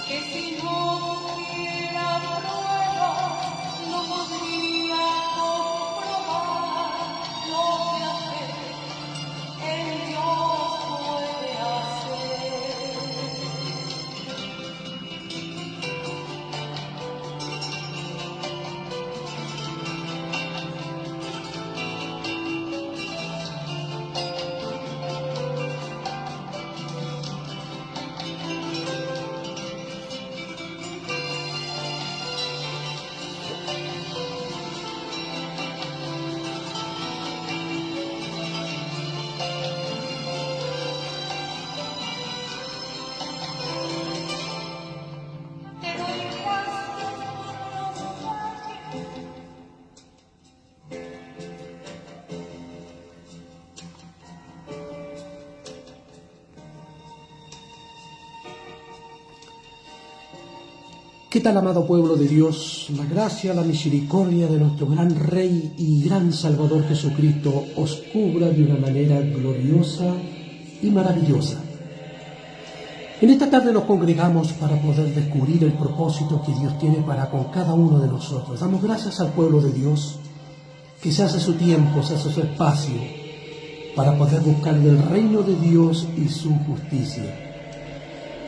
que si no tuviera prueba no podría comprobar lo que hacer en Dios puede hacer. ¿Qué tal, amado pueblo de Dios? La gracia, la misericordia de nuestro gran Rey y gran Salvador Jesucristo os cubra de una manera gloriosa y maravillosa. En esta tarde nos congregamos para poder descubrir el propósito que Dios tiene para con cada uno de nosotros. Damos gracias al pueblo de Dios que se hace su tiempo, se hace su espacio para poder buscar el reino de Dios y su justicia.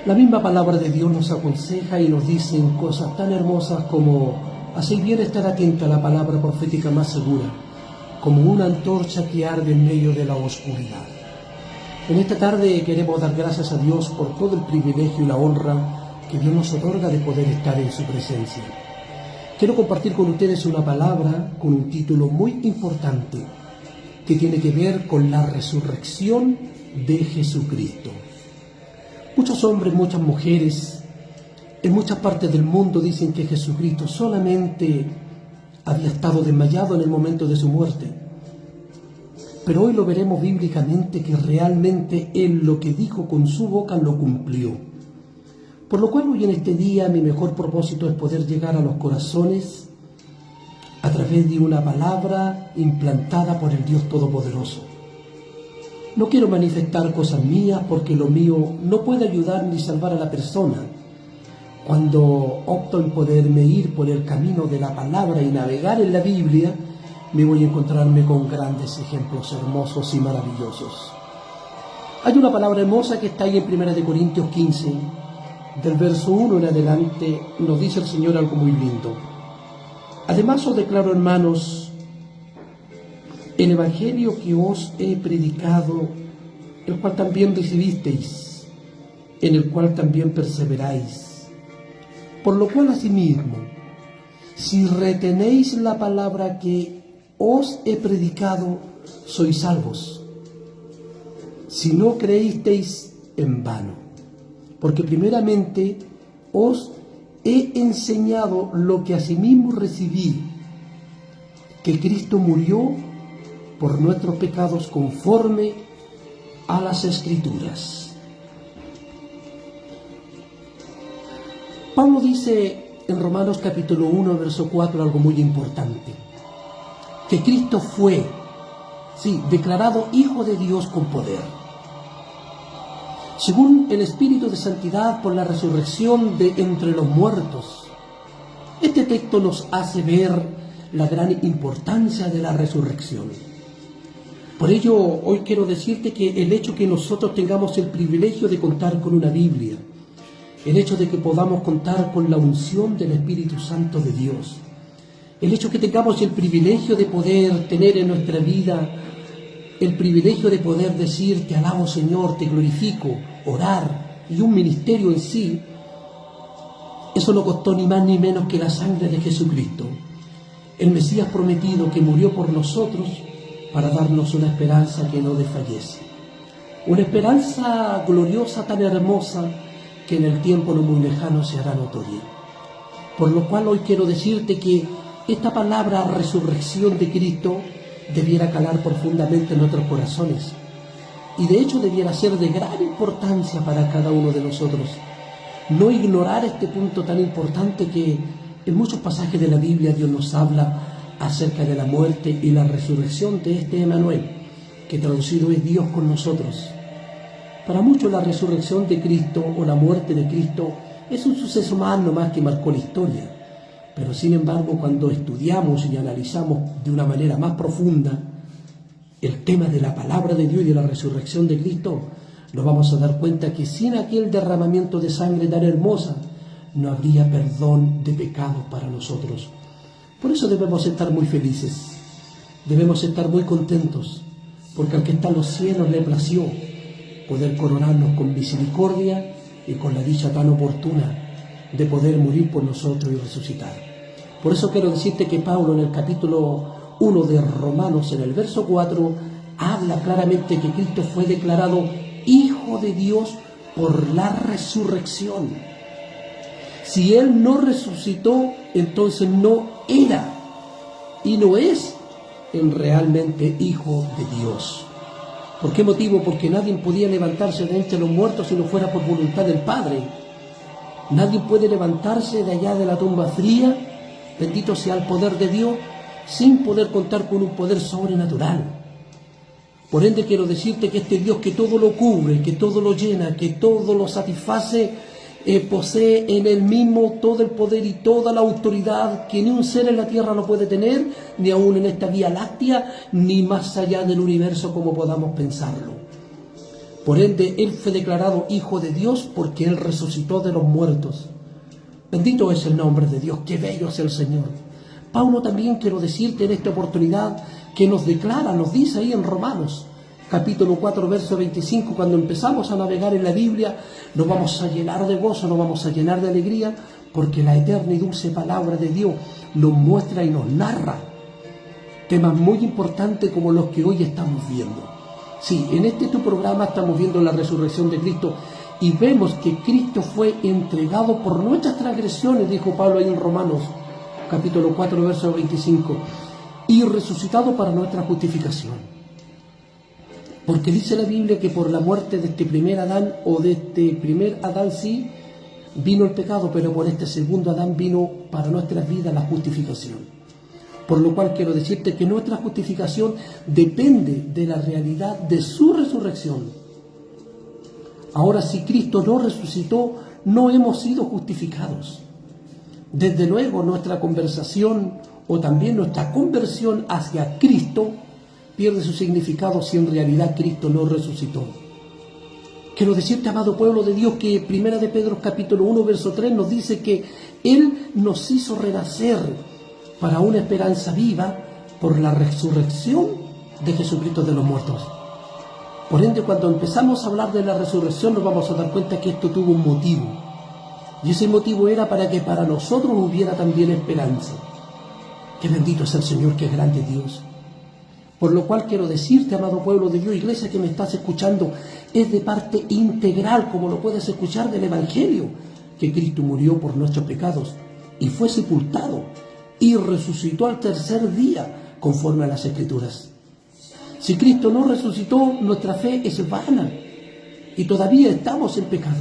La misma palabra de Dios nos aconseja y nos dice cosas tan hermosas como: hacéis bien estar atento a la palabra profética más segura, como una antorcha que arde en medio de la oscuridad. En esta tarde queremos dar gracias a Dios por todo el privilegio y la honra que Dios nos otorga de poder estar en su presencia. Quiero compartir con ustedes una palabra con un título muy importante que tiene que ver con la resurrección de Jesucristo. Muchos hombres, muchas mujeres, en muchas partes del mundo dicen que Jesucristo solamente había estado desmayado en el momento de su muerte. Pero hoy lo veremos bíblicamente que realmente Él lo que dijo con su boca lo cumplió. Por lo cual hoy en este día mi mejor propósito es poder llegar a los corazones a través de una palabra implantada por el Dios Todopoderoso. No quiero manifestar cosas mías porque lo mío no puede ayudar ni salvar a la persona. Cuando opto en poderme ir por el camino de la palabra y navegar en la Biblia, me voy a encontrarme con grandes ejemplos hermosos y maravillosos. Hay una palabra hermosa que está ahí en 1 Corintios 15, del verso 1 en adelante, nos dice el Señor algo muy lindo. Además os declaro, hermanos, el evangelio que os he predicado, el cual también recibisteis, en el cual también perseveráis. Por lo cual asimismo, si retenéis la palabra que os he predicado, sois salvos. Si no creísteis, en vano. Porque primeramente os he enseñado lo que asimismo recibí, que Cristo murió por nuestros pecados conforme a las Escrituras. Pablo dice en Romanos capítulo 1, verso 4, algo muy importante, que Cristo fue, declarado Hijo de Dios con poder, según el Espíritu de Santidad por la resurrección de entre los muertos. Este texto nos hace ver la gran importancia de la resurrección. Por ello, hoy quiero decirte que el hecho que nosotros tengamos el privilegio de contar con una Biblia, el hecho de que podamos contar con la unción del Espíritu Santo de Dios, el hecho que tengamos el privilegio de poder tener en nuestra vida el privilegio de poder decir: te alabo, Señor, te glorifico, orar y un ministerio en sí, eso no costó ni más ni menos que la sangre de Jesucristo, el Mesías prometido que murió por nosotros para darnos una esperanza que no desfallece. Una esperanza gloriosa, tan hermosa, que en el tiempo no muy lejano se hará notoria. Por lo cual hoy quiero decirte que esta palabra resurrección de Cristo debiera calar profundamente en nuestros corazones. Y de hecho debiera ser de gran importancia para cada uno de nosotros. No ignorar este punto tan importante que en muchos pasajes de la Biblia Dios nos habla acerca de la muerte y la resurrección de este Emanuel, que traducido es Dios con nosotros. Para muchos la resurrección de Cristo o la muerte de Cristo Es un suceso más nomás que marcó la historia. Pero sin embargo, cuando estudiamos y analizamos de una manera más profunda el tema de la palabra de Dios y de la resurrección de Cristo, nos vamos a dar cuenta que sin aquel derramamiento de sangre tan hermosa, no habría perdón de pecados para nosotros. Por eso debemos estar muy felices, debemos estar muy contentos, porque al que está en los cielos le plació poder coronarnos con misericordia y con la dicha tan oportuna de poder morir por nosotros y resucitar. Por eso quiero decirte que Pablo en el capítulo 1 de Romanos, en el verso 4, habla claramente que Cristo fue declarado Hijo de Dios por la resurrección. Si Él no resucitó, entonces no era y no es Él realmente Hijo de Dios. ¿Por qué motivo? Porque nadie podía levantarse de entre los muertos si no fuera por voluntad del Padre. Nadie puede levantarse de allá de la tumba fría, bendito sea el poder de Dios, sin poder contar con un poder sobrenatural. Por ende quiero decirte que este Dios que todo lo cubre, que todo lo llena, que todo lo satisface, posee en Él mismo todo el poder y toda la autoridad que ni un ser en la tierra lo puede tener, ni aún en esta Vía Láctea, ni más allá del universo como podamos pensarlo. Por ende, Él fue declarado Hijo de Dios porque Él resucitó de los muertos. Bendito es el nombre de Dios, qué bello es el Señor. Pablo también quiero decirte en esta oportunidad que nos declara, nos dice ahí en Romanos, capítulo 4, verso 25, cuando empezamos a navegar en la Biblia, nos vamos a llenar de gozo, nos vamos a llenar de alegría, porque la eterna y dulce palabra de Dios nos muestra y nos narra temas muy importantes como los que hoy estamos viendo. Sí, en este tu programa estamos viendo la resurrección de Cristo y vemos que Cristo fue entregado por nuestras transgresiones, dijo Pablo ahí en Romanos, capítulo 4, verso 25, y resucitado para nuestra justificación. Porque dice la Biblia que por la muerte de este primer Adán, o de este primer Adán sí, vino el pecado, pero por este segundo Adán vino para nuestras vidas la justificación. Por lo cual quiero decirte que nuestra justificación depende de la realidad de su resurrección. Ahora, si Cristo no resucitó, no hemos sido justificados. Desde luego, nuestra conversación o también nuestra conversión hacia Cristo pierde su significado si en realidad Cristo no resucitó. Quiero decirte, amado pueblo de Dios, que Primera de Pedro capítulo 1, verso 3 nos dice que Él nos hizo renacer para una esperanza viva por la resurrección de Jesucristo de los muertos. Por ende, cuando empezamos a hablar de la resurrección, nos vamos a dar cuenta que esto tuvo un motivo. Y ese motivo era para que para nosotros hubiera también esperanza. Qué bendito es el Señor, que es grande Dios. Por lo cual quiero decirte, amado pueblo de Dios, iglesia que me estás escuchando, es de parte integral, como lo puedes escuchar del Evangelio, que Cristo murió por nuestros pecados y fue sepultado y resucitó al tercer día, conforme a las Escrituras. Si Cristo no resucitó, nuestra fe es vana y todavía estamos en pecado.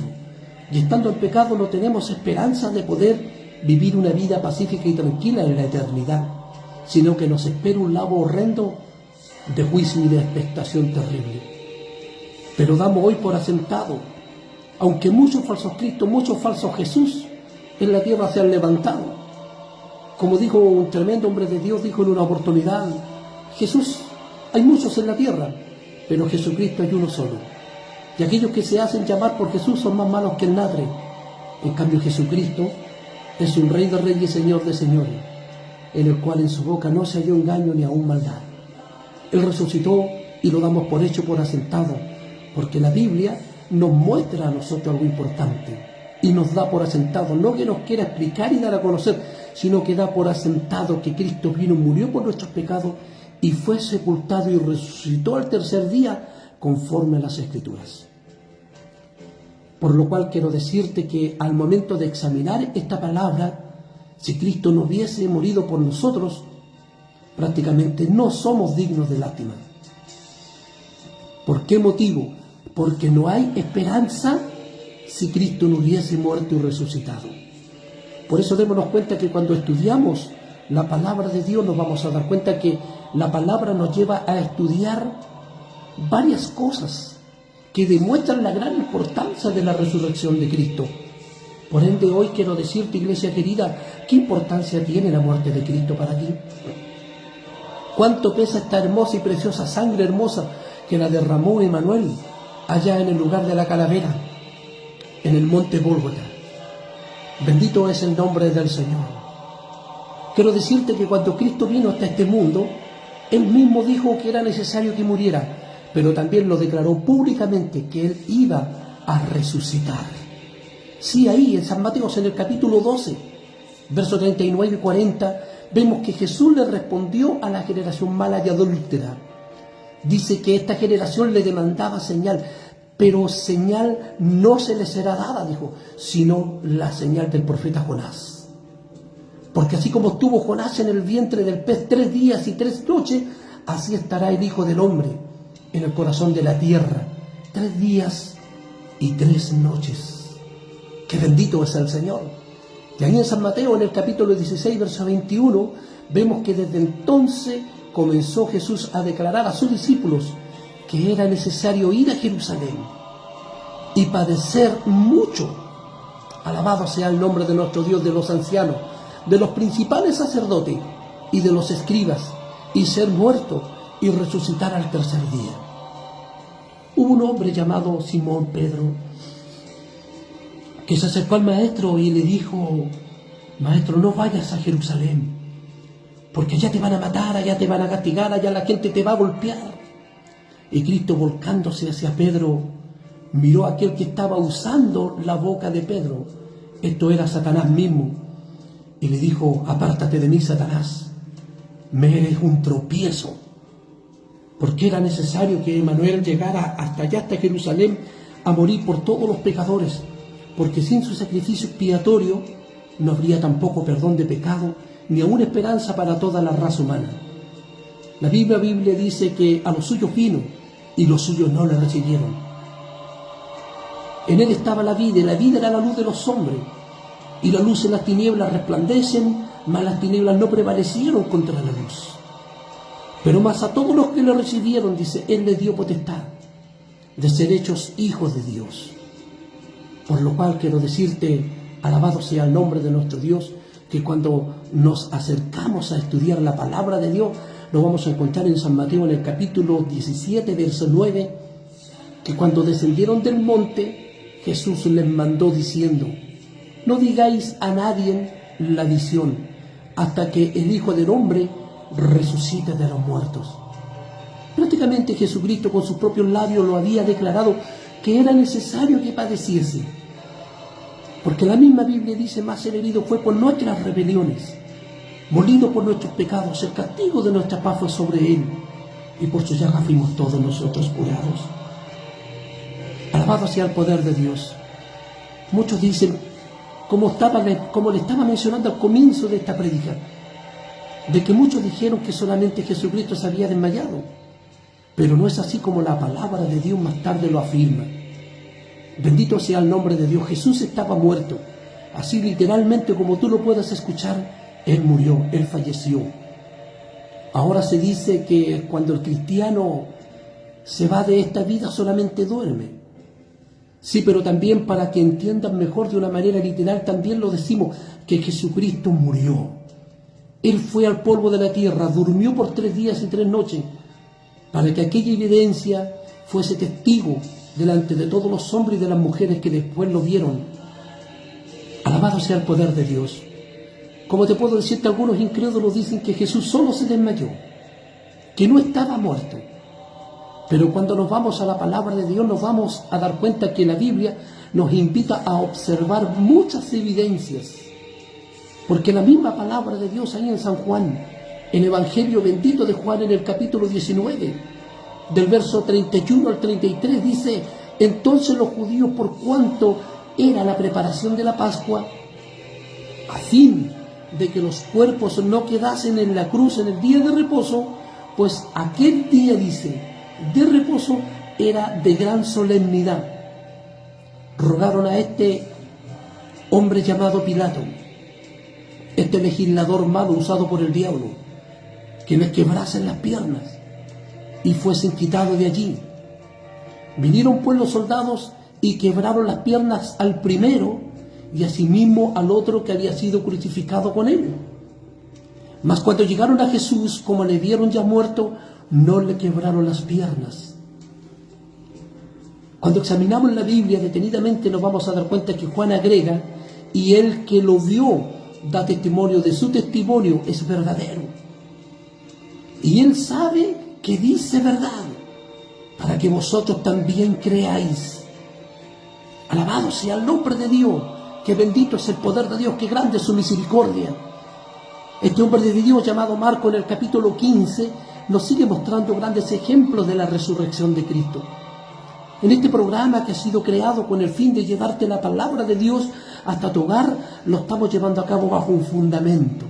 Y estando en pecado no tenemos esperanza de poder vivir una vida pacífica y tranquila en la eternidad, sino que nos espera un lago horrendo de juicio y de expectación terrible. Pero damos hoy por asentado, aunque muchos falsos Cristos, muchos falsos Jesús en la tierra se han levantado. Como dijo un tremendo hombre de Dios, dijo en una oportunidad, Jesús, hay muchos en la tierra, pero Jesucristo hay uno solo. Y aquellos que se hacen llamar por Jesús son más malos que el nadre. En cambio, Jesucristo es un Rey de Reyes y Señor de Señores, en el cual en su boca no se halló engaño ni aún maldad. Él resucitó y lo damos por hecho, por asentado, porque la Biblia nos muestra a nosotros algo importante y nos da por asentado, no que nos quiera explicar y dar a conocer, sino que da por asentado que Cristo vino, murió por nuestros pecados y fue sepultado y resucitó al tercer día conforme a las Escrituras. Por lo cual quiero decirte que al momento de examinar esta palabra, si Cristo no hubiese morido por nosotros, prácticamente no somos dignos de lástima. ¿Por qué motivo? Porque no hay esperanza si Cristo no hubiese muerto y resucitado. Por eso démonos cuenta que cuando estudiamos la palabra de Dios nos vamos a dar cuenta que la palabra nos lleva a estudiar varias cosas que demuestran la gran importancia de la resurrección de Cristo. Por ende, hoy quiero decirte, iglesia querida, ¿qué importancia tiene la muerte de Cristo para ti? ¿Cuánto pesa esta hermosa y preciosa sangre hermosa que la derramó Emmanuel allá en el lugar de la calavera, en el monte Gólgota? Bendito es el nombre del Señor. Quiero decirte que cuando Cristo vino hasta este mundo, Él mismo dijo que era necesario que muriera, pero también lo declaró públicamente que Él iba a resucitar. Sí, ahí en San Mateo, en el capítulo 12, versos 39 y 40, vemos que Jesús le respondió a la generación mala y adúltera. Dice que esta generación le demandaba señal, pero señal no se le será dada, dijo, sino la señal del profeta Jonás. Porque así como estuvo Jonás en el vientre del pez 3 días y 3 noches, así estará el Hijo del Hombre en el corazón de la tierra, 3 días y 3 noches. ¡Qué bendito es el Señor! Y ahí en San Mateo, en el capítulo 16, verso 21, vemos que desde entonces comenzó Jesús a declarar a sus discípulos que era necesario ir a Jerusalén y padecer mucho. Alabado sea el nombre de nuestro Dios, de los ancianos, de los principales sacerdotes y de los escribas, y ser muerto y resucitar al tercer día. Hubo un hombre llamado Simón Pedro que se acercó al maestro y le dijo: maestro, no vayas a Jerusalén, porque allá te van a matar, allá te van a castigar, allá la gente te va a golpear. Y Cristo, volcándose hacia Pedro, miró a aquel que estaba usando la boca de Pedro. Esto era Satanás mismo. Y le dijo: apártate de mí, Satanás, me eres un tropiezo. Porque era necesario que Emmanuel llegara hasta allá, hasta Jerusalén, a morir por todos los pecadores. Porque sin su sacrificio expiatorio no habría tampoco perdón de pecado, ni aún esperanza para toda la raza humana. La Biblia dice que a los suyos vino, y los suyos no le recibieron. En él estaba la vida, y la vida era la luz de los hombres. Y la luz en las tinieblas resplandecen, mas las tinieblas no prevalecieron contra la luz. Pero más a todos los que le recibieron, dice, Él les dio potestad de ser hechos hijos de Dios. Por lo cual quiero decirte, alabado sea el nombre de nuestro Dios, que cuando nos acercamos a estudiar la palabra de Dios, lo vamos a encontrar en San Mateo en el capítulo 17, verso 9, que cuando descendieron del monte, Jesús les mandó diciendo: no digáis a nadie la visión, hasta que el Hijo del Hombre resucite de los muertos. Prácticamente Jesucristo con sus propios labios lo había declarado que era necesario que padeciese. Porque la misma Biblia dice: más el herido fue por nuestras rebeliones, molido por nuestros pecados, el castigo de nuestra paz fue sobre él, y por su llaga fuimos todos nosotros curados. Alabado sea el poder de Dios. Muchos dicen, como le estaba mencionando al comienzo de esta prédica, de que muchos dijeron que solamente Jesucristo se había desmayado, pero no es así como la palabra de Dios más tarde lo afirma. Bendito sea el nombre de Dios. Jesús estaba muerto, así literalmente como tú lo puedas escuchar. Él murió, Él falleció. Ahora se dice que cuando el cristiano se va de esta vida solamente duerme. Sí, pero también para que entiendan mejor de una manera literal, también lo decimos, que Jesucristo murió. Él fue al polvo de la tierra, durmió por 3 días y 3 noches, para que aquella evidencia fuese testigo delante de todos los hombres y de las mujeres que después lo vieron. Alabado sea el poder de Dios. Como te puedo decirte, algunos incrédulos dicen que Jesús solo se desmayó, que no estaba muerto. Pero cuando nos vamos a la palabra de Dios, nos vamos a dar cuenta que la Biblia nos invita a observar muchas evidencias. Porque la misma palabra de Dios ahí en San Juan, en Evangelio bendito de Juan, en el capítulo 19, del verso 31 al 33, dice: entonces los judíos, por cuanto era la preparación de la Pascua, a fin de que los cuerpos no quedasen en la cruz en el día de reposo, pues aquel día, dice, de reposo era de gran solemnidad, rogaron a este hombre llamado Pilato, este legislador malo usado por el diablo, que les quebrasen las piernas y fuesen quitados de allí. Vinieron pues los soldados y quebraron las piernas al primero y asimismo al otro que había sido crucificado con él. Mas cuando llegaron a Jesús, como le vieron ya muerto, no le quebraron las piernas. Cuando examinamos la Biblia detenidamente nos vamos a dar cuenta que Juan agrega, y el que lo vio da testimonio de su testimonio, es verdadero. Y él sabe que dice verdad, para que vosotros también creáis. Alabado sea el nombre de Dios, que bendito es el poder de Dios, que grande es su misericordia. Este hombre de Dios llamado Marco en el capítulo 15 nos sigue mostrando grandes ejemplos de la resurrección de Cristo. En este programa que ha sido creado con el fin de llevarte la palabra de Dios hasta tu hogar, lo estamos llevando a cabo bajo un fundamento.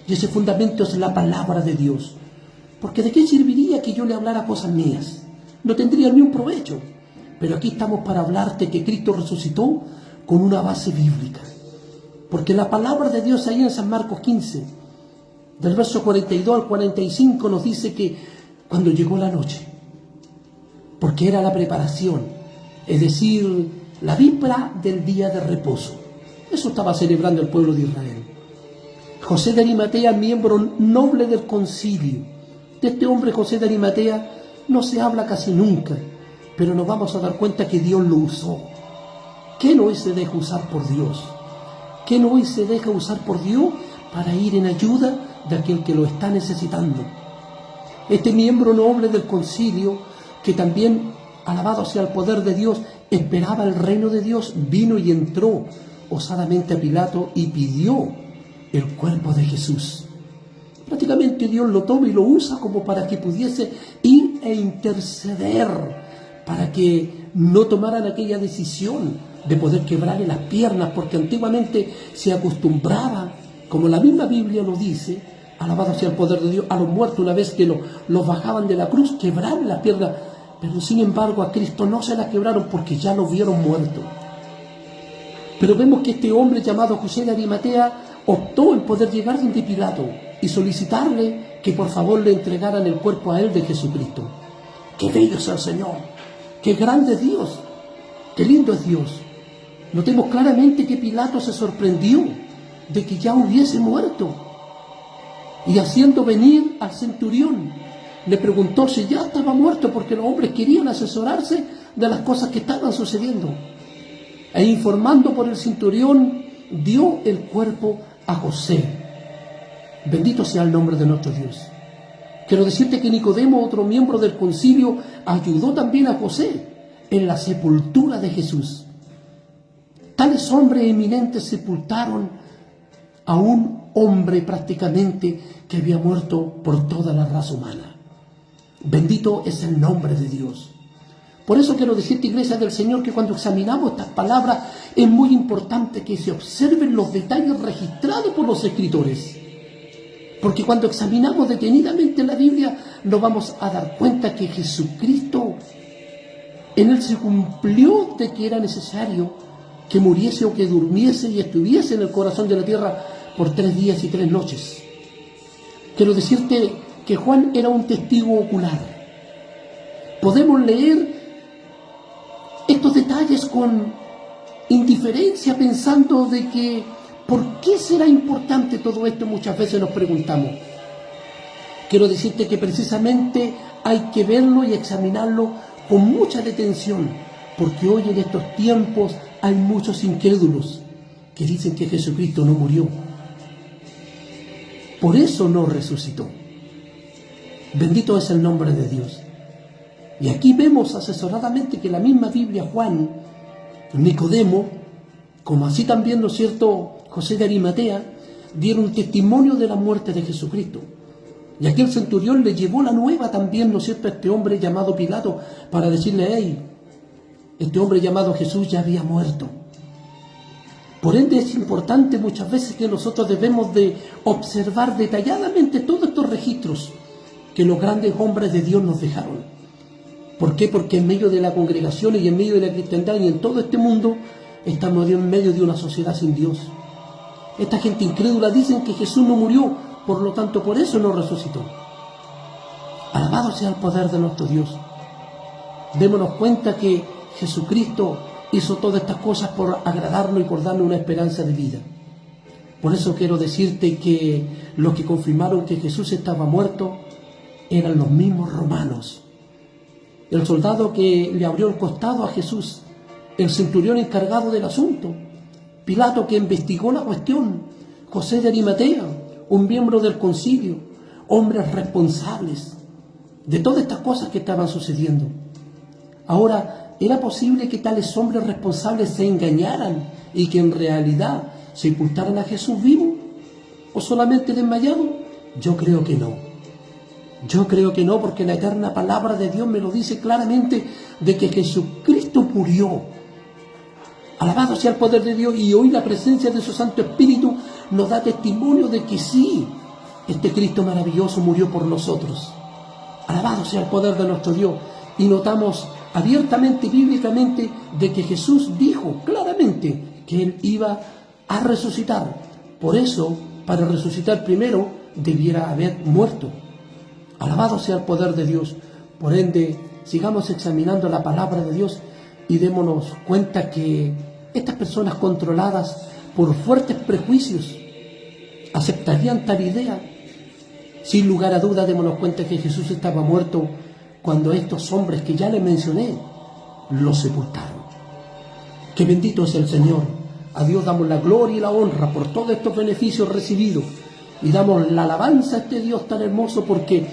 Y ese fundamento es la palabra de Dios. Porque ¿de qué serviría que yo le hablara cosas mías? No tendría ni un provecho. Pero aquí estamos para hablarte que Cristo resucitó con una base bíblica. Porque la palabra de Dios ahí en San Marcos 15, del verso 42 al 45, nos dice que cuando llegó la noche, porque era la preparación, es decir, la víspera del día de reposo. Eso estaba celebrando el pueblo de Israel. José de Arimatea, miembro noble del concilio. De este hombre José de Arimatea no se habla casi nunca, pero nos vamos a dar cuenta que Dios lo usó. ¿Quién hoy se deja usar por Dios? ¿Quién hoy se deja usar por Dios para ir en ayuda de aquel que lo está necesitando? Este miembro noble del concilio, que también, alabado sea el poder de Dios, esperaba el reino de Dios, vino y entró osadamente a Pilato y pidió el cuerpo de Jesús. Prácticamente Dios lo toma y lo usa como para que pudiese ir e interceder, para que no tomaran aquella decisión de poder quebrarle las piernas, porque antiguamente se acostumbraba, como la misma Biblia lo dice, alabado sea el poder de Dios, a los muertos una vez que los bajaban de la cruz, quebrarle las piernas. Pero sin embargo a Cristo no se las quebraron porque ya lo vieron muerto. Pero vemos que este hombre llamado José de Arimatea optó en poder llegar donde Pilato y solicitarle que por favor le entregaran el cuerpo a él de Jesucristo. ¡Qué bello es el Señor! ¡Qué grande es Dios! ¡Qué lindo es Dios! Notemos claramente que Pilato se sorprendió de que ya hubiese muerto. Y haciendo venir al centurión, le preguntó si ya estaba muerto, porque los hombres querían asesorarse de las cosas que estaban sucediendo. E informando por el centurión, dio el cuerpo a José. Bendito sea el nombre de nuestro Dios. Quiero decirte que Nicodemo, otro miembro del concilio, ayudó también a José en la sepultura de Jesús. Tales hombres eminentes sepultaron a un hombre prácticamente que había muerto por toda la raza humana. Bendito es el nombre de Dios. Por eso quiero decirte, iglesia del Señor, que cuando examinamos estas palabras es muy importante que se observen los detalles registrados por los escritores. Porque cuando examinamos detenidamente la Biblia nos vamos a dar cuenta que Jesucristo, en Él se cumplió de que era necesario que muriese o que durmiese y estuviese en el corazón de la tierra por 3 días y 3 noches. Quiero decirte que Juan era un testigo ocular. Podemos leer estos detalles con indiferencia pensando de que ¿por qué será importante todo esto? Muchas veces nos preguntamos. Quiero decirte que precisamente hay que verlo y examinarlo con mucha detención, porque hoy en estos tiempos hay muchos incrédulos que dicen que Jesucristo no murió. Por eso no resucitó. Bendito es el nombre de Dios. Y aquí vemos asesoradamente que la misma Biblia, Juan, Nicodemo, como así también, ¿no es cierto?, José de Arimatea, dieron testimonio de la muerte de Jesucristo. Y aquí el centurión le llevó la nueva también, ¿no es cierto?, a este hombre llamado Pilato, para decirle, hey, este hombre llamado Jesús ya había muerto. Por ende es importante muchas veces que nosotros debemos de observar detalladamente todos estos registros que los grandes hombres de Dios nos dejaron. ¿Por qué? Porque en medio de la congregación y en medio de la cristiandad y en todo este mundo estamos en medio de una sociedad sin Dios. Esta gente incrédula dicen que Jesús no murió, por lo tanto por eso no resucitó. Alabado sea el poder de nuestro Dios. Démonos cuenta que Jesucristo hizo todas estas cosas por agradarnos y por darnos una esperanza de vida. Por eso quiero decirte que los que confirmaron que Jesús estaba muerto eran los mismos romanos. El soldado que le abrió el costado a Jesús, el centurión encargado del asunto, Pilato que investigó la cuestión, José de Arimatea, un miembro del concilio, hombres responsables de todas estas cosas que estaban sucediendo. Ahora, ¿era posible que tales hombres responsables se engañaran y que en realidad sepultaran a Jesús vivo o solamente desmayado? Yo creo que no. Yo creo que no, porque la eterna palabra de Dios me lo dice claramente de que Jesucristo murió. Alabado sea el poder de Dios, y hoy la presencia de su Santo Espíritu nos da testimonio de que sí, este Cristo maravilloso murió por nosotros. Alabado sea el poder de nuestro Dios. Y notamos abiertamente, bíblicamente, de que Jesús dijo claramente que Él iba a resucitar. Por eso, para resucitar primero, debiera haber muerto. Alabado sea el poder de Dios. Por ende, sigamos examinando la palabra de Dios y démonos cuenta que estas personas controladas por fuertes prejuicios aceptarían tal idea. Sin lugar a duda, démonos cuenta que Jesús estaba muerto cuando estos hombres que ya les mencioné lo sepultaron. Que bendito es el Señor. A Dios damos la gloria y la honra por todos estos beneficios recibidos y damos la alabanza a este Dios tan hermoso, porque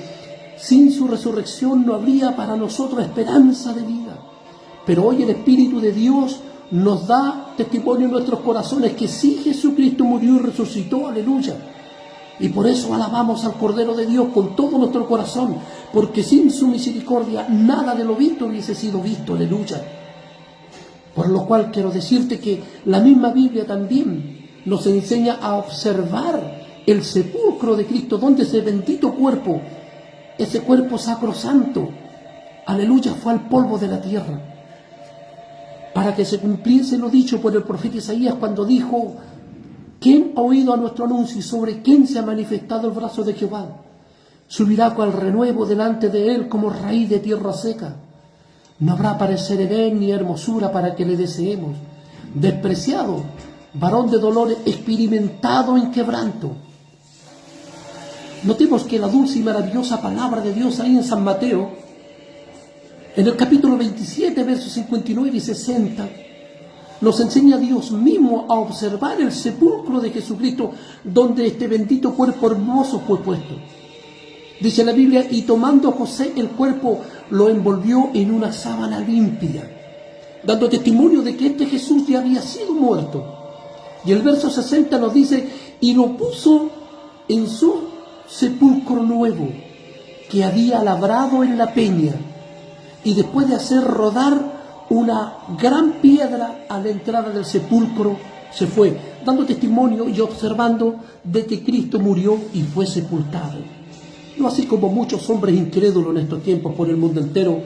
sin su resurrección no habría para nosotros esperanza de vida. Pero hoy el Espíritu de Dios nos da testimonio en nuestros corazones que sí, Jesucristo murió y resucitó, aleluya. Y por eso alabamos al Cordero de Dios con todo nuestro corazón, porque sin su misericordia nada de lo visto hubiese sido visto, aleluya. Por lo cual quiero decirte que la misma Biblia también nos enseña a observar el sepulcro de Cristo, donde ese bendito cuerpo, ese cuerpo sacrosanto, aleluya, fue al polvo de la tierra, para que se cumpliese lo dicho por el profeta Isaías cuando dijo: ¿quién ha oído a nuestro anuncio y sobre quién se ha manifestado el brazo de Jehová? Subirá cual renuevo delante de él como raíz de tierra seca. No habrá parecer en él ni hermosura para que le deseemos. Despreciado, varón de dolores, experimentado en quebranto. Notemos que la dulce y maravillosa palabra de Dios ahí en San Mateo, en el capítulo 27, versos 59 y 60, nos enseña a Dios mismo a observar el sepulcro de Jesucristo, donde este bendito cuerpo hermoso fue puesto. Dice la Biblia: y tomando José el cuerpo, lo envolvió en una sábana limpia, dando testimonio de que este Jesús ya había sido muerto. Y el verso 60 nos dice: y lo puso en su sepulcro nuevo, que había labrado en la peña, y después de hacer rodar una gran piedra a la entrada del sepulcro, se fue, dando testimonio y observando de que Cristo murió y fue sepultado. No así como muchos hombres incrédulos en estos tiempos por el mundo entero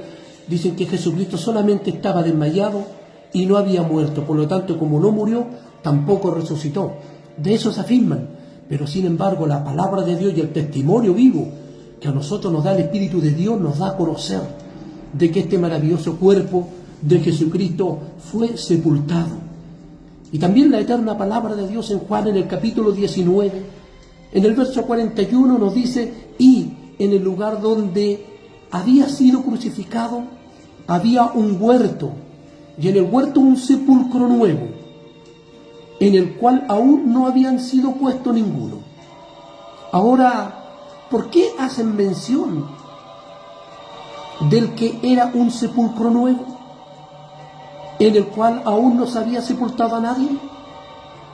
dicen que Jesucristo solamente estaba desmayado y no había muerto, por lo tanto, como no murió, tampoco resucitó. De eso se afirman, pero sin embargo la palabra de Dios y el testimonio vivo que a nosotros nos da el Espíritu de Dios nos da a conocer de que este maravilloso cuerpo de Jesucristo fue sepultado. Y también la eterna palabra de Dios en Juan, en el capítulo 19, en el verso 41 nos dice: y en el lugar donde había sido crucificado había un huerto, y en el huerto un sepulcro nuevo, en el cual aún no habían sido puesto ninguno. Ahora, ¿por qué hacen mención del que era un sepulcro nuevo, en el cual aún no se había sepultado a nadie?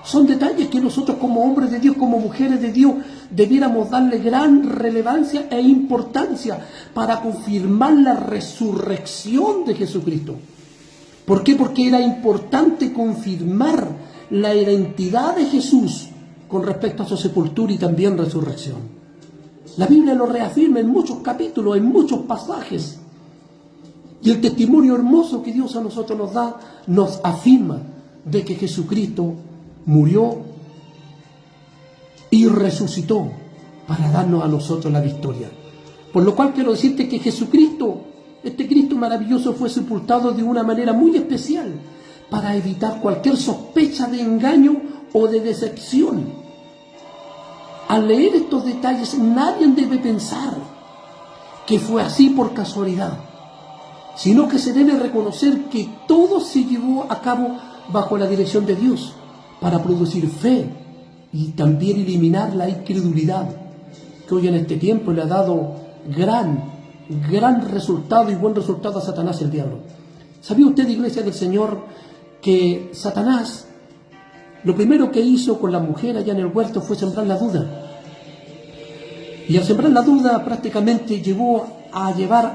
Son detalles que nosotros como hombres de Dios, como mujeres de Dios, debiéramos darle gran relevancia e importancia para confirmar la resurrección de Jesucristo. ¿Por qué? Porque era importante confirmar la identidad de Jesús con respecto a su sepultura y también resurrección. La Biblia lo reafirma en muchos capítulos, en muchos pasajes. Y el testimonio hermoso que Dios a nosotros nos da, nos afirma de que Jesucristo murió y resucitó para darnos a nosotros la victoria. Por lo cual quiero decirte que Jesucristo, este Cristo maravilloso, fue sepultado de una manera muy especial para evitar cualquier sospecha de engaño o de decepción. Al leer estos detalles, nadie debe pensar que fue así por casualidad, sino que se debe reconocer que todo se llevó a cabo bajo la dirección de Dios para producir fe y también eliminar la incredulidad, que hoy en este tiempo le ha dado gran resultado y buen resultado a Satanás y el diablo. ¿Sabía usted, iglesia del Señor, que Satanás lo primero que hizo con la mujer allá en el huerto fue sembrar la duda? Y al sembrar la duda prácticamente llevó a llevar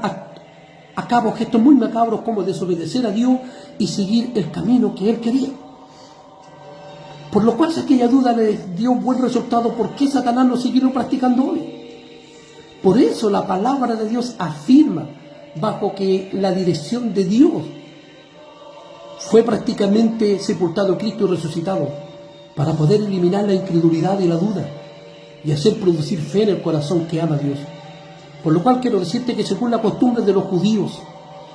a cabo gestos muy macabros como desobedecer a Dios y seguir el camino que él quería. Por lo cual, si aquella duda le dio buen resultado, ¿por qué Satanás no siguió practicando hoy? Por eso la palabra de Dios afirma, bajo que la dirección de Dios fue prácticamente sepultado Cristo y resucitado, para poder eliminar la incredulidad y la duda y hacer producir fe en el corazón que ama a Dios. Por lo cual quiero decirte que según la costumbre de los judíos,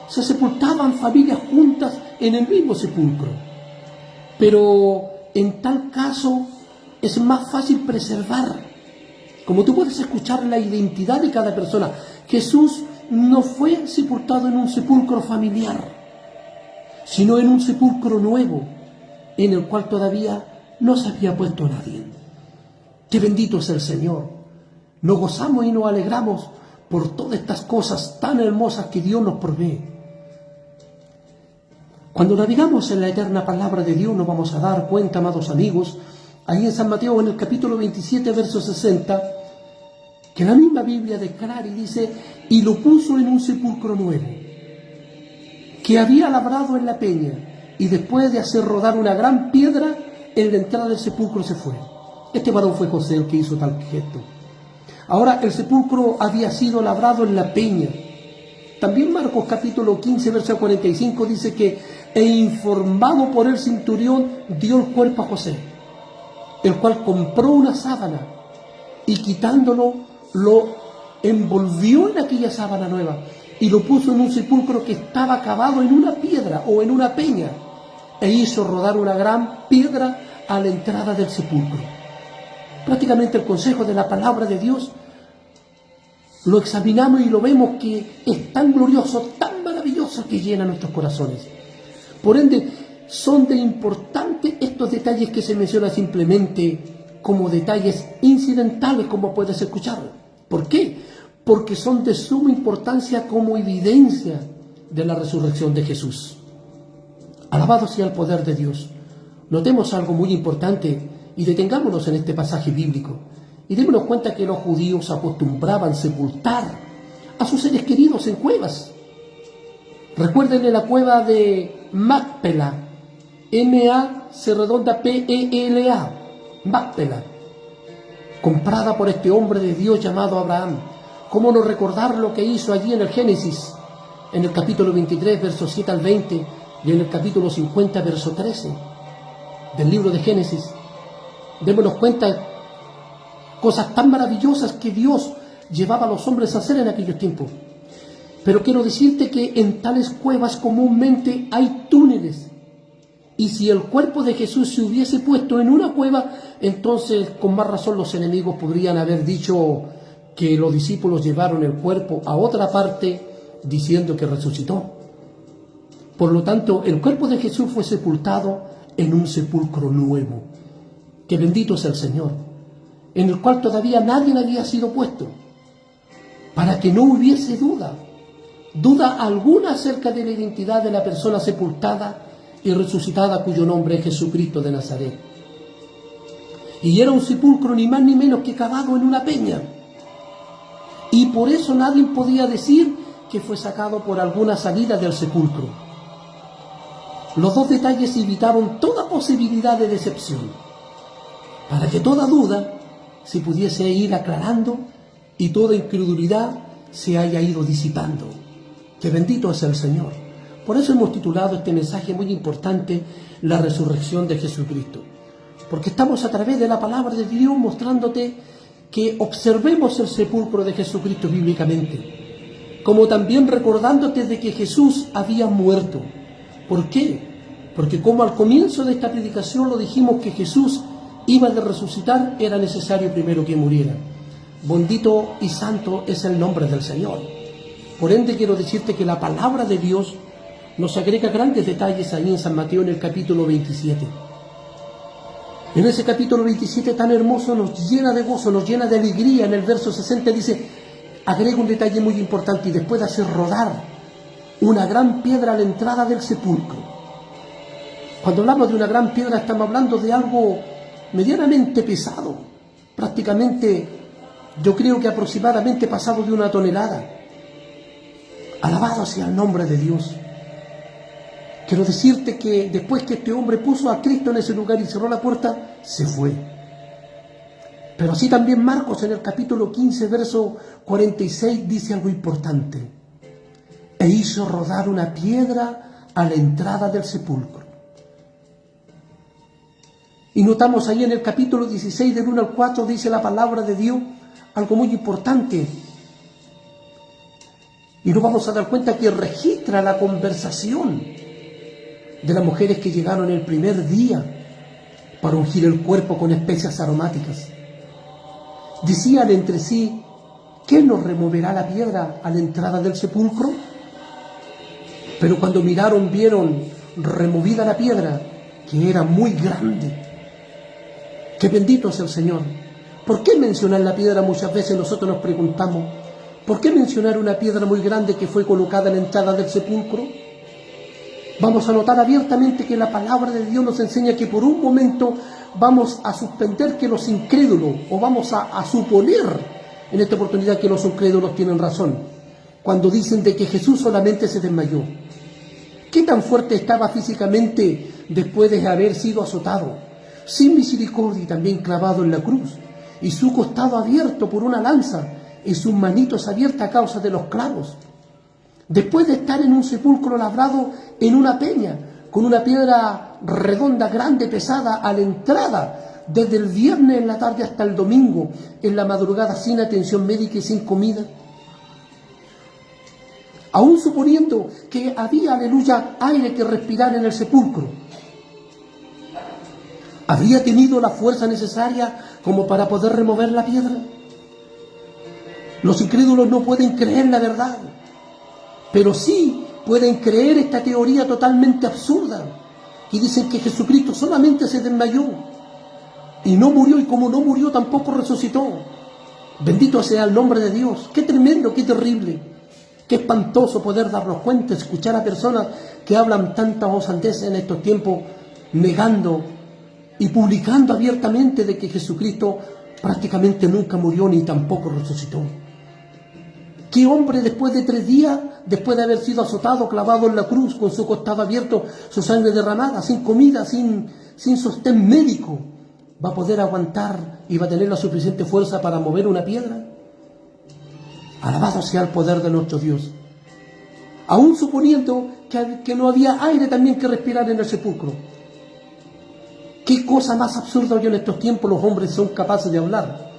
se sepultaban familias juntas en el mismo sepulcro. Pero en tal caso es más fácil preservar, como tú puedes escuchar, la identidad de cada persona. Jesús no fue sepultado en un sepulcro familiar, sino en un sepulcro nuevo, en el cual todavía no se había puesto nadie. ¡Qué bendito es el Señor! Nos gozamos y nos alegramos por todas estas cosas tan hermosas que Dios nos provee. Cuando navegamos en la eterna palabra de Dios nos vamos a dar cuenta, amados amigos, ahí en San Mateo, en el capítulo 27, verso 60, que la misma Biblia declara y dice: y lo puso en un sepulcro nuevo, que había labrado en la peña, y después de hacer rodar una gran piedra, en la entrada del sepulcro se fue. Este varón fue José el que hizo tal gesto. Ahora, el sepulcro había sido labrado en la peña. También Marcos capítulo 15, verso 45 dice que e informado por el centurión dio el cuerpo a José, el cual compró una sábana y quitándolo lo envolvió en aquella sábana nueva y lo puso en un sepulcro que estaba cavado en una piedra o en una peña, e hizo rodar una gran piedra a la entrada del sepulcro. Prácticamente el consejo de la palabra de Dios lo examinamos y lo vemos que es tan glorioso, tan maravilloso, que llena nuestros corazones. Por ende, son de importante estos detalles que se mencionan simplemente como detalles incidentales, como puedes escuchar. ¿Por qué? Porque son de suma importancia como evidencia de la resurrección de Jesús. Alabado sea el poder de Dios. Notemos algo muy importante y detengámonos en este pasaje bíblico y démonos cuenta que los judíos acostumbraban sepultar a sus seres queridos en cuevas. Recuérdenle la cueva de Macpela, M-A-C-P-E-L-A, Macpela, comprada por este hombre de Dios llamado Abraham. ¿Cómo no recordar lo que hizo allí en el Génesis, en el capítulo 23, versos 7 al 20, y en el capítulo 50, verso 13 del libro de Génesis? Démonos cuenta cosas tan maravillosas que Dios llevaba a los hombres a hacer en aquellos tiempos. Pero quiero decirte que en tales cuevas comúnmente hay túneles. Y si el cuerpo de Jesús se hubiese puesto en una cueva, entonces con más razón los enemigos podrían haber dicho que los discípulos llevaron el cuerpo a otra parte diciendo que resucitó. Por lo tanto, el cuerpo de Jesús fue sepultado en un sepulcro nuevo, que bendito es el Señor, en el cual todavía nadie había sido puesto, para que no hubiese duda alguna acerca de la identidad de la persona sepultada y resucitada, cuyo nombre es Jesucristo de Nazaret. Y era un sepulcro ni más ni menos que cavado en una peña, y por eso nadie podía decir que fue sacado por alguna salida del sepulcro. Los dos detalles evitaron toda posibilidad de decepción, para que toda duda se pudiese ir aclarando y toda incredulidad se haya ido disipando. Que bendito es el Señor. Por eso hemos titulado este mensaje muy importante, la resurrección de Jesucristo. Porque estamos a través de la palabra de Dios mostrándote que observemos el sepulcro de Jesucristo bíblicamente, como también recordándote de que Jesús había muerto. ¿Por qué? Porque como al comienzo de esta predicación lo dijimos que Jesús iba de resucitar, era necesario primero que muriera. Bendito y santo es el nombre del Señor. Por ende quiero decirte que la palabra de Dios nos agrega grandes detalles ahí en San Mateo en el capítulo 27. En ese capítulo 27 tan hermoso nos llena de gozo, nos llena de alegría. En el verso 60 dice, agrega un detalle muy importante, y después de hacer rodar una gran piedra a la entrada del sepulcro. Cuando hablamos de una gran piedra estamos hablando de algo medianamente pesado, prácticamente yo creo que aproximadamente pasado de 1 tonelada. Alabado sea el nombre de Dios. Quiero decirte que después que este hombre puso a Cristo en ese lugar y cerró la puerta, se fue. Pero así también Marcos en el capítulo 15, verso 46 dice algo importante. E hizo rodar una piedra a la entrada del sepulcro. Y notamos ahí en el capítulo 16 del 1 al 4 dice la palabra de Dios algo muy importante. Y nos vamos a dar cuenta que registra la conversación de las mujeres que llegaron el primer día para ungir el cuerpo con especias aromáticas. Decían entre sí, ¿quién nos removerá la piedra a la entrada del sepulcro? Pero cuando miraron, vieron removida la piedra, que era muy grande. ¡Qué bendito es el Señor! ¿Por qué mencionar la piedra? Muchas veces nosotros nos preguntamos, ¿por qué mencionar una piedra muy grande que fue colocada en la entrada del sepulcro? Vamos a notar abiertamente que la palabra de Dios nos enseña que por un momento vamos a suspender que los incrédulos, o vamos a suponer en esta oportunidad que los incrédulos tienen razón, cuando dicen de que Jesús solamente se desmayó. ¿Qué tan fuerte estaba físicamente después de haber sido azotado, sin misericordia y también clavado en la cruz, y su costado abierto por una lanza, y sus manitos abiertas a causa de los clavos? Después de estar en un sepulcro labrado en una peña, con una piedra redonda, grande, pesada, a la entrada, desde el viernes en la tarde hasta el domingo, en la madrugada, sin atención médica y sin comida. Aún suponiendo que había, aleluya, aire que respirar en el sepulcro, ¿habría tenido la fuerza necesaria como para poder remover la piedra? Los incrédulos no pueden creer la verdad, pero sí pueden creer esta teoría totalmente absurda, y dicen que Jesucristo solamente se desmayó y no murió, y como no murió tampoco resucitó. Bendito sea el nombre de Dios. Qué tremendo, qué terrible, qué espantoso poder darnos cuenta, escuchar a personas que hablan tantas osandeces en estos tiempos, negando y publicando abiertamente de que Jesucristo prácticamente nunca murió ni tampoco resucitó. ¿Qué hombre después de 3 días, después de haber sido azotado, clavado en la cruz, con su costado abierto, su sangre derramada, sin comida, sin sostén médico, va a poder aguantar y va a tener la suficiente fuerza para mover una piedra? Alabado sea el poder de nuestro Dios. Aún suponiendo que no había aire también que respirar en el sepulcro. ¿Qué cosa más absurda hoy en estos tiempos los hombres son capaces de hablar?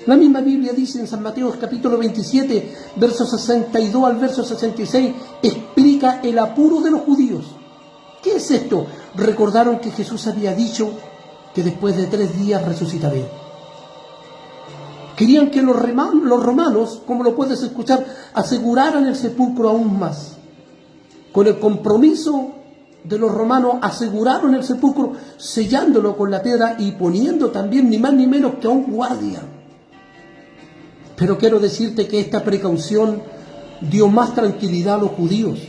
La misma Biblia dice en San Mateo capítulo 27, verso 62 al verso 66, explica el apuro de los judíos. ¿Qué es esto? Recordaron que Jesús había dicho que después de 3 días resucitaré. Querían que los romanos, como lo puedes escuchar, aseguraran el sepulcro aún más. Con el compromiso de los romanos aseguraron el sepulcro, sellándolo con la piedra y poniendo también ni más ni menos que a un guardia. Pero quiero decirte que esta precaución dio más tranquilidad a los judíos,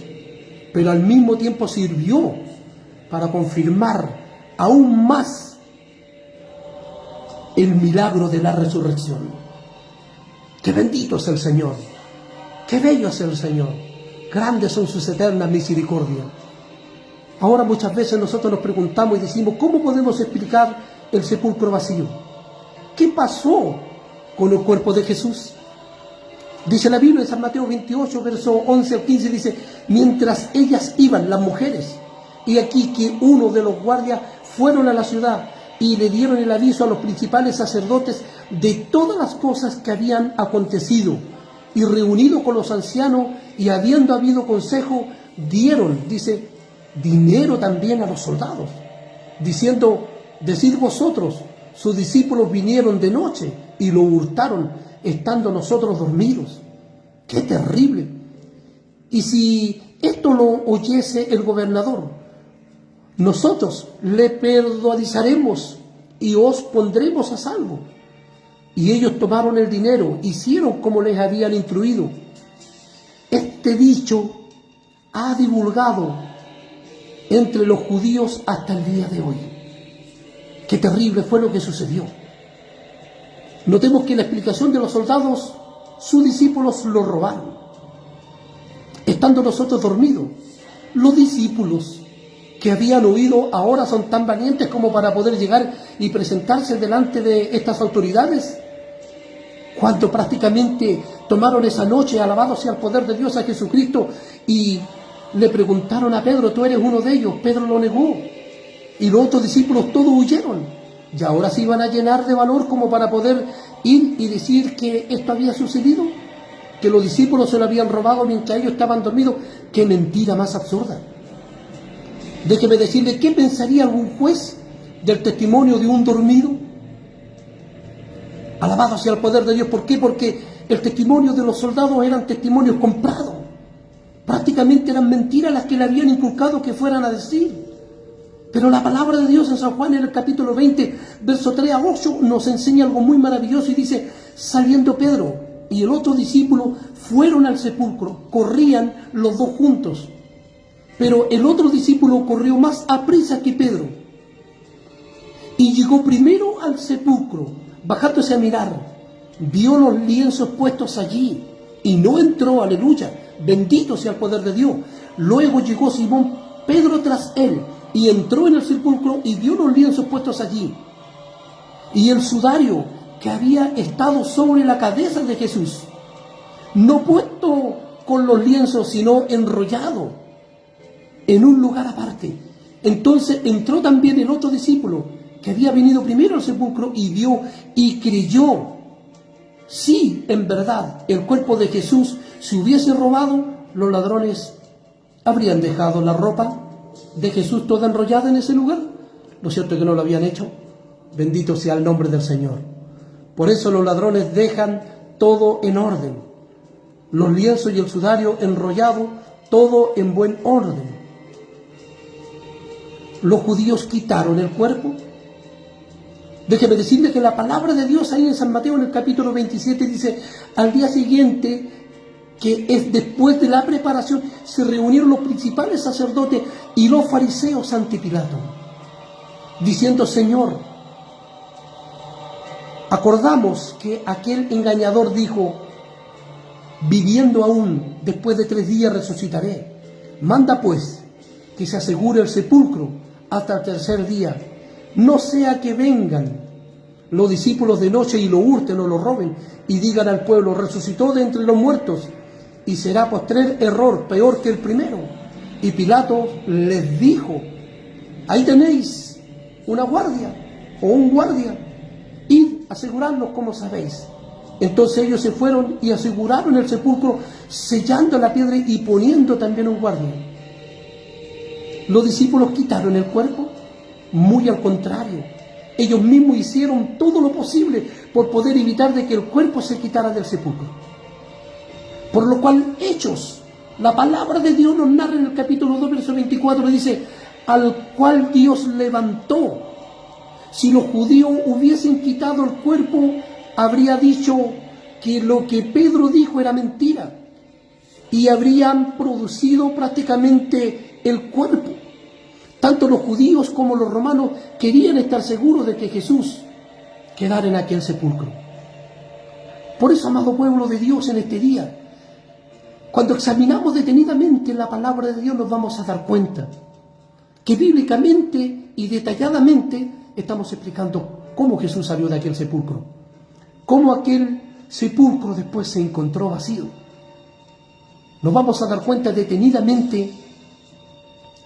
pero al mismo tiempo sirvió para confirmar aún más el milagro de la resurrección. ¡Qué bendito es el Señor! ¡Qué bello es el Señor! Grandes son sus eternas misericordias. Ahora muchas veces nosotros nos preguntamos y decimos, ¿cómo podemos explicar el sepulcro vacío? ¿Qué pasó con el cuerpo de Jesús? Dice la Biblia en San Mateo 28, verso 11 al 15, dice, mientras ellas iban, las mujeres, y aquí que uno de los guardias fueron a la ciudad y le dieron el aviso a los principales sacerdotes de todas las cosas que habían acontecido, y reunido con los ancianos y habiendo habido consejo, dieron, dice, dinero también a los soldados, diciendo: decid vosotros, sus discípulos vinieron de noche y lo hurtaron, estando nosotros dormidos. ¡Qué terrible! Y si esto lo oyese el gobernador, nosotros le perdonarizaremos y os pondremos a salvo. Y ellos tomaron el dinero, hicieron como les habían instruido. Este dicho ha divulgado entre los judíos hasta el día de hoy. Qué terrible fue lo que sucedió. Notemos que la explicación de los soldados: sus discípulos lo robaron, estando nosotros dormidos. Los discípulos que habían oído ahora son tan valientes como para poder llegar y presentarse delante de estas autoridades, cuando prácticamente tomaron esa noche, alabado sea el poder de Dios, a Jesucristo, y le preguntaron a Pedro: ¿tú eres uno de ellos? Pedro lo negó, y los otros discípulos todos huyeron. Y ahora se iban a llenar de valor como para poder ir y decir que esto había sucedido, que los discípulos se lo habían robado mientras ellos estaban dormidos. ¡Qué mentira más absurda! Déjeme decirle, ¿qué pensaría algún juez del testimonio de un dormido? Alabado sea el poder de Dios. ¿Por qué? Porque el testimonio de los soldados eran testimonios comprados. Prácticamente eran mentiras las que le habían inculcado que fueran a decir. Pero la palabra de Dios en San Juan, en el capítulo 20, verso 3 a 8, nos enseña algo muy maravilloso y dice: saliendo Pedro y el otro discípulo fueron al sepulcro, corrían los dos juntos. Pero el otro discípulo corrió más aprisa que Pedro y llegó primero al sepulcro. Bajándose a mirar, vio los lienzos puestos allí y no entró. Aleluya, bendito sea el poder de Dios. Luego llegó Simón Pedro tras él y entró en el sepulcro y vio los lienzos puestos allí y el sudario que había estado sobre la cabeza de Jesús, no puesto con los lienzos, sino enrollado en un lugar aparte. Entonces entró también el otro discípulo que había venido primero al sepulcro y vio y creyó. Sí, en verdad, el cuerpo de Jesús se hubiese robado, los ladrones habrían dejado la ropa de Jesús toda enrollada en ese lugar. Lo cierto es que no lo habían hecho. Bendito sea el nombre del Señor. Por eso los ladrones dejan todo en orden, los lienzos y el sudario enrollado, todo en buen orden. Los judíos quitaron el cuerpo. Déjeme decirle que la palabra de Dios ahí en San Mateo, en el capítulo 27, dice: al día siguiente, que es después de la preparación, se reunieron los principales sacerdotes y los fariseos ante Pilato, diciendo: Señor, acordamos que aquel engañador dijo: viviendo aún, después de 3 días resucitaré. Manda pues que se asegure el sepulcro hasta el 3er día, no sea que vengan los discípulos de noche y lo hurten o lo roben y digan al pueblo: resucitó de entre los muertos, y será postrer error peor que el primero. Y Pilato les dijo: ahí tenéis una guardia o un guardia, id a asegurarlos como sabéis. Entonces ellos se fueron y aseguraron el sepulcro, sellando la piedra y poniendo también un guardia. ¿Los discípulos quitaron el cuerpo? Muy al contrario, ellos mismos hicieron todo lo posible por poder evitar de que el cuerpo se quitara del sepulcro. Por lo cual Hechos, la palabra de Dios nos narra en el capítulo 2, verso 24, dice: al cual Dios levantó. Si los judíos hubiesen quitado el cuerpo, habría dicho que lo que Pedro dijo era mentira y habrían producido prácticamente el cuerpo. Tanto los judíos como los romanos querían estar seguros de que Jesús quedara en aquel sepulcro. Por eso, amado pueblo de Dios, en este día, cuando examinamos detenidamente la palabra de Dios, nos vamos a dar cuenta que bíblicamente y detalladamente estamos explicando cómo Jesús salió de aquel sepulcro, cómo aquel sepulcro después se encontró vacío. Nos vamos a dar cuenta detenidamente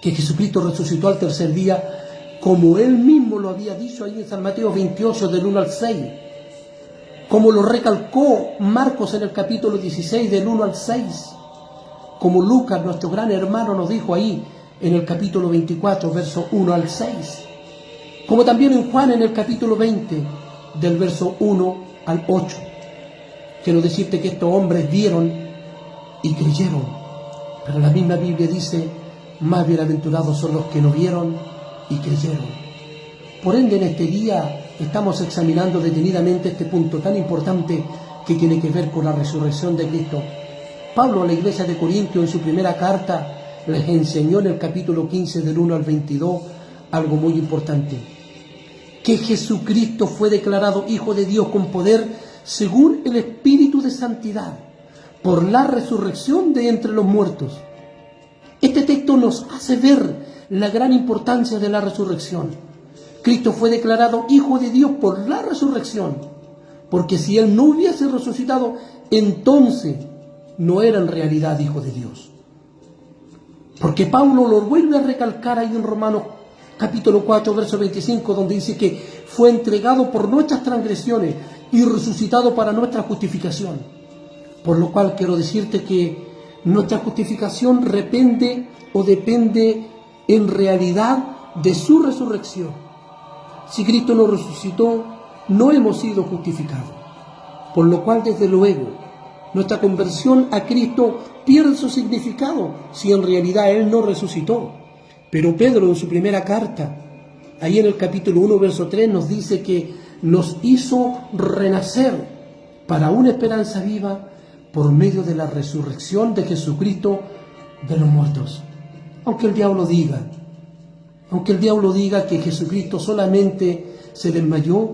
que Jesucristo resucitó al 3er día, como Él mismo lo había dicho ahí en San Mateo 28, del 1 al 6, como lo recalcó Marcos en el capítulo 16, del 1 al 6, como Lucas, nuestro gran hermano, nos dijo ahí en el capítulo 24, verso 1 al 6, como también en Juan en el capítulo 20, del verso 1 al 8. Quiero decirte que estos hombres vieron y creyeron, pero la misma Biblia dice, más bienaventurados son los que no vieron y creyeron. Por ende, en este día estamos examinando detenidamente este punto tan importante que tiene que ver con la resurrección de Cristo. Pablo a la iglesia de Corintios en su primera carta les enseñó en el capítulo 15 del 1 al 22 algo muy importante, que Jesucristo fue declarado Hijo de Dios con poder según el Espíritu de Santidad, por la resurrección de entre los muertos. Este texto nos hace ver la gran importancia de la resurrección. Cristo fue declarado Hijo de Dios por la resurrección, porque si Él no hubiese resucitado, entonces no era en realidad Hijo de Dios. Porque Pablo lo vuelve a recalcar ahí en Romanos capítulo 4, verso 25, donde dice que fue entregado por nuestras transgresiones y resucitado para nuestra justificación. Por lo cual quiero decirte que nuestra justificación depende en realidad de su resurrección. Si Cristo no resucitó, no hemos sido justificados. Por lo cual, desde luego, nuestra conversión a Cristo pierde su significado si en realidad Él no resucitó. Pero Pedro en su primera carta, ahí en el capítulo 1, verso 3, nos dice que nos hizo renacer para una esperanza viva por medio de la resurrección de Jesucristo de los muertos. Aunque el diablo diga que Jesucristo solamente se desmayó,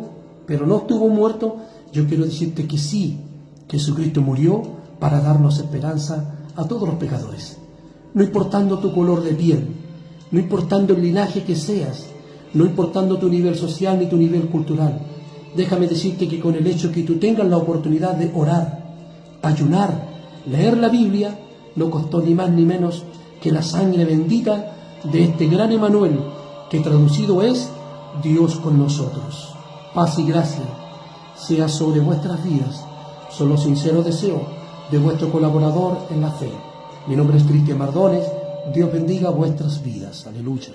pero no estuvo muerto, yo quiero decirte que sí, Jesucristo murió para darnos esperanza a todos los pecadores. No importando tu color de piel, no importando el linaje que seas, no importando tu nivel social ni tu nivel cultural. Déjame decirte que con el hecho que tú tengas la oportunidad de orar, ayunar, leer la Biblia, no costó ni más ni menos que la sangre bendita de este gran Emanuel, que traducido es Dios con nosotros. Paz y gracia sea sobre vuestras vidas. Son los sinceros deseos de vuestro colaborador en la fe. Mi nombre es Cristian Mardones. Dios bendiga vuestras vidas. Aleluya.